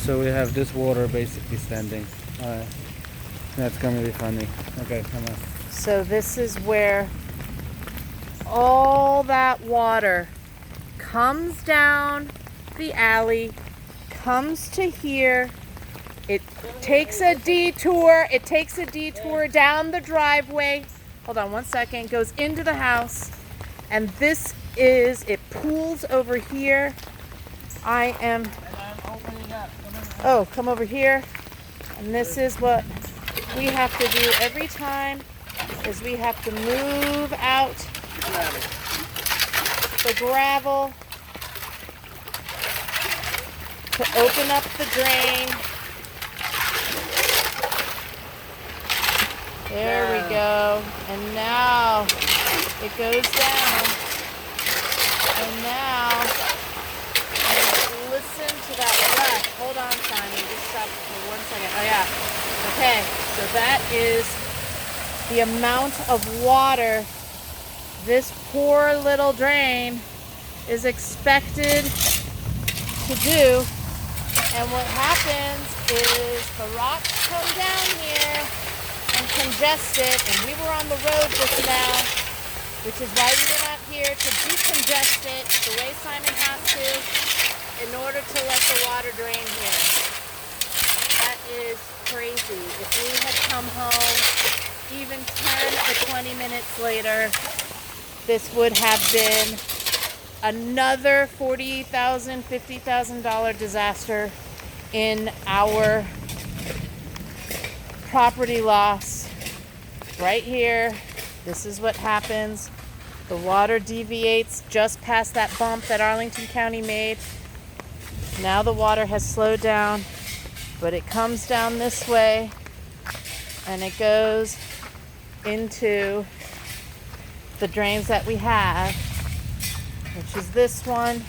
so we have this water basically standing. That's gonna be funny. Okay, come on. So this is where all that water comes down the alley, comes to here. It takes a detour. It takes a detour down the driveway. Hold on one second. Goes into the house. And this is, it pools over here. I am, oh, come over here. And this is what we have to do every time, is we have to move out the gravel to open up the drain. There we go. And now it goes down. And now, listen to that breath. Hold on, Simon. Just stop for 1 second. Oh, yeah. Okay, so that is the amount of water this poor little drain is expected to do. And what happens is the rocks come down here and congest it. And we were on the road just now, which is why we went out here to decongest it the way Simon has to in order to let the water drain here. That is crazy. If we had come home even 10 or 20 minutes later, this would have been another $40,000, $50,000 disaster in our property loss. Right here, this is what happens. The water deviates just past that bump that Arlington County made. Now the water has slowed down, but it comes down this way and it goes into the drains that we have, which is this one.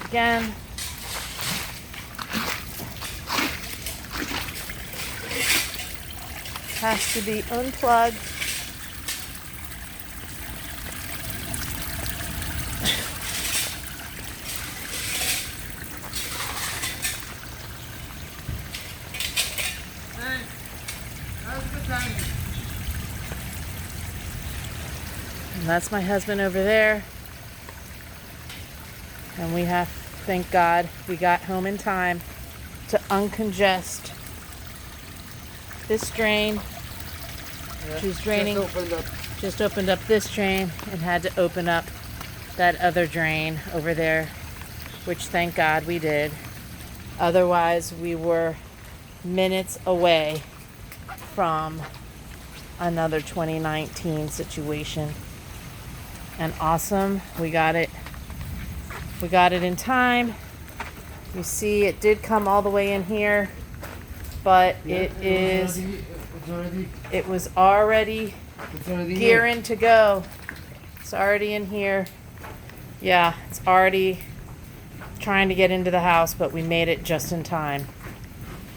Again, has to be unplugged. And that's my husband over there. And we have, thank God, we got home in time to uncongest this drain. She's draining, just opened up this drain and had to open up that other drain over there, which thank God we did. Otherwise, we were minutes away from another 2019 situation. And awesome, we got it in time. You see, it did come all the way in here, but it was already gearing to go. It's already in here. Yeah, it's already trying to get into the house, but we made it just in time.